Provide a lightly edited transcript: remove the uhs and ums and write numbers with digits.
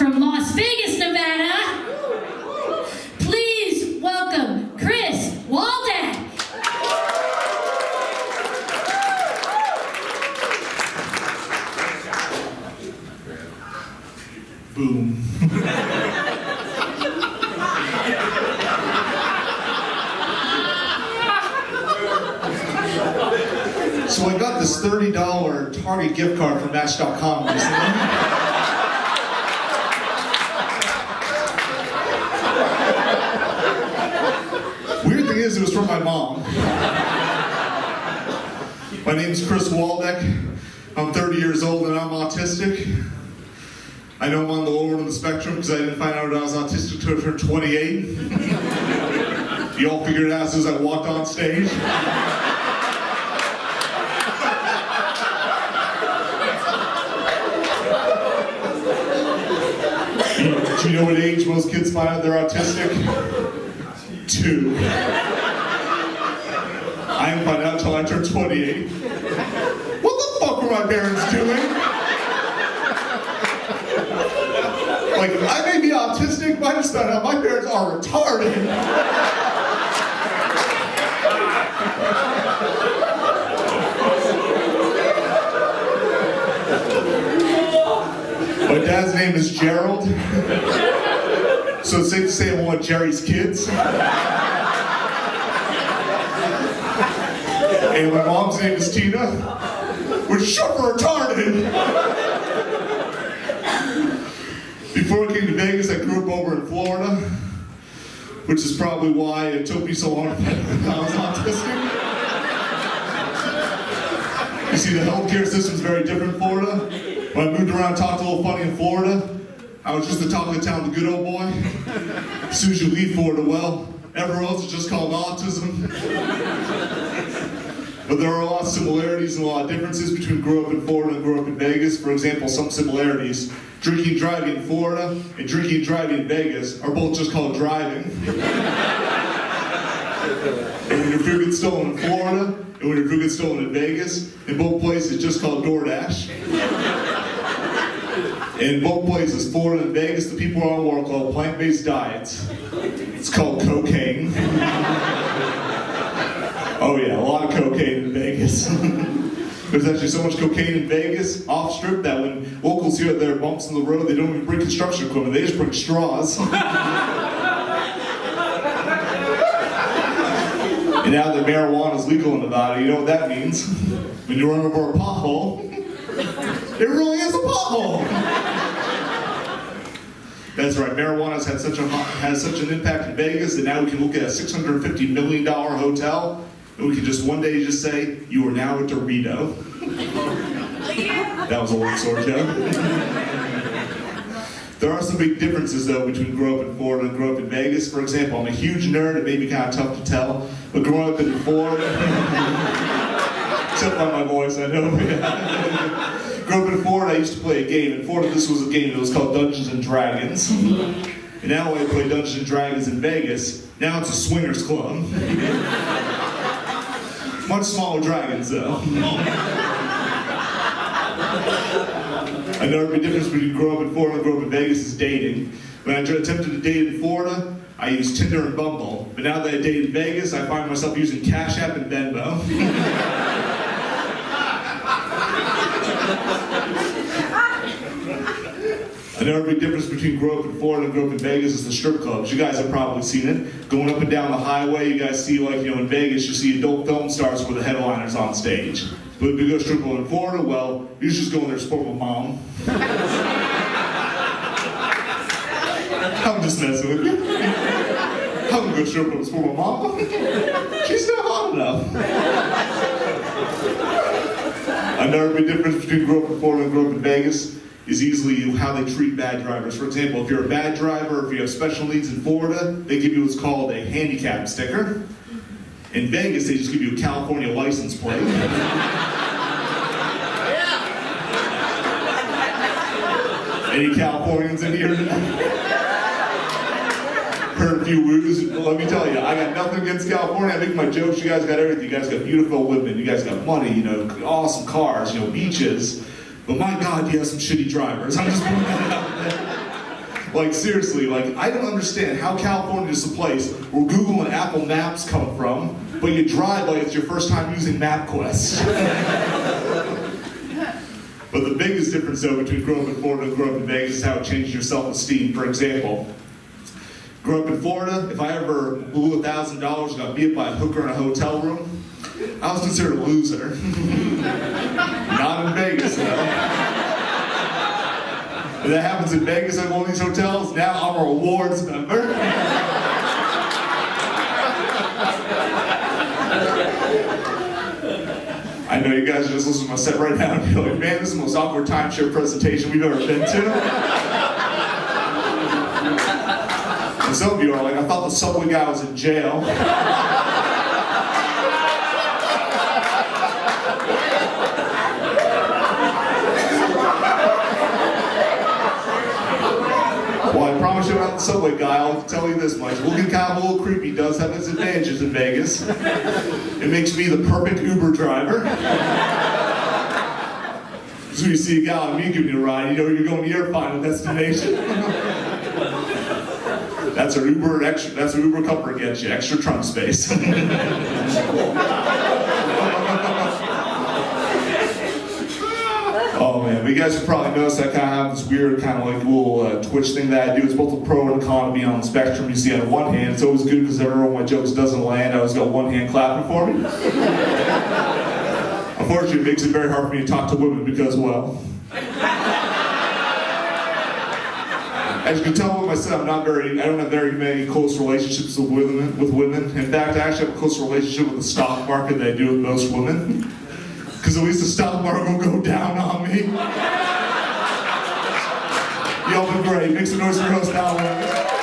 from Las Vegas, Nevada, please welcome Chris Waldeck. Boom. So I got this $30 Target gift card from Match.com recently. Weird thing is, it was from my mom. My name's Chris Waldeck. I'm 30 years old and I'm autistic. I know I'm on the lower end of the spectrum because I didn't find out I was autistic until I turned 28. You all figured it out as soon as I walked on stage. Do you know what age most kids find out they're autistic? 2. I didn't find out until I turned 28. What the fuck were my parents doing? Like, I may be autistic, but I just found out my parents are retarded. My dad's name is Gerald, so it's safe to say I'm one of Jerry's kids. And my mom's name is Tina, which is short for retarded. Before I came to Vegas, I grew up over in Florida, which is probably why it took me so long to find out I was autistic. You see, the healthcare system's very different in Florida. When I moved around, talked a little funny in Florida, I was just the talk of the town, the good old boy. As soon as you leave Florida, well, everywhere else is just called autism. But there are a lot of similarities and a lot of differences between growing up in Florida and growing up in Vegas. For example, some similarities. Drinking and driving in Florida and drinking and driving in Vegas are both just called driving. And when your food gets stolen in Florida and when your food gets stolen in Vegas, in both places it's just called DoorDash. And in both places, Florida and Vegas, the people are on what are called plant-based diets. It's called cocaine. Oh yeah, a lot of cocaine in Vegas. There's actually so much cocaine in Vegas, off strip, that when locals hear that there are bumps in the road, they don't even bring construction equipment, they just bring straws. And now that marijuana is legal in Nevada, you know what that means? When you run over a pothole, it really is a pothole. That's right, marijuana has had such an impact in Vegas that now we can look at a $650 million hotel and we can just one day just say, you are now a Dorito. That was a long sword joke. There are some big differences though between growing up in Florida and growing up in Vegas. For example, I'm a huge nerd, it may be kind of tough to tell, but growing up in Florida, except by my voice, I know. Growing up in Florida, I used to play a game. In Florida, this was a game that was called Dungeons and Dragons. And now when I play Dungeons and Dragons in Vegas, now it's a swingers club. Much smaller dragons, though. Another big difference between growing up in Florida and growing up in Vegas is dating. When I attempted to date in Florida, I used Tinder and Bumble. But now that I date in Vegas, I find myself using Cash App and Venmo. Another big difference between growing up in Florida and growing up in Vegas is the strip clubs. You guys have probably seen it. Going up and down the highway, you guys see, like, in Vegas, you see adult film stars where the headliner's on stage. But if you go strip club in Florida, well, you just go in there to support my mom. I'm just messing with you. I'm gonna go strip club and support my mom. She's not hot enough. Another big difference between growing up in Florida and growing up in Vegas is easily how they treat bad drivers. For example, if you're a bad driver, if you have special needs in Florida, they give you what's called a handicap sticker. In Vegas, they just give you a California license plate. Any Californians in here? Heard a few woos. Let me tell you, I got nothing against California. I make my jokes. You guys got everything. You guys got beautiful women. You guys got money. Awesome cars. Beaches. But my God, you have some shitty drivers. I'm just putting that out there. Like seriously, like I don't understand how California is the place where Google and Apple Maps come from, but you drive like it's your first time using MapQuest. But the biggest difference though between growing up in Florida and growing up in Vegas is how it changes your self-esteem. For example, growing up in Florida, if I ever blew $1,000 and got beat by a hooker in a hotel room, I was considered a loser. Not in Vegas though. If that happens in Vegas at one of these hotels, now I'm a rewards member. I know you guys are just listening to my set right now and be like, man, this is the most awkward timeshare presentation we've ever been to. And some of you are like, I thought the subway guy was in jail. Well, I promise you about the subway guy, I'll tell you this much. We'll get kind of a little creepy. He does have its advantages in Vegas. It makes me the perfect Uber driver. So you see a guy like me giving you a ride, you know you're going to your final destination. That's an Uber extra. That's what Uber Comfort gets you, extra trunk space. Oh man, but you guys have probably noticed I kind of have this weird kind of like little twitch thing that I do. It's both a pro and a con to be on the spectrum. You see, on one hand, it's always good because everyone my jokes doesn't land. I always got one hand clapping for me. Unfortunately, it makes it very hard for me to talk to women because, well, as you can tell with myself, I don't have very many close relationships with women. In fact, I actually have a close relationship with the stock market that I do with most women. Because at least the stock market will go down on me. Y'all been great. Make some noise for your host, Alan.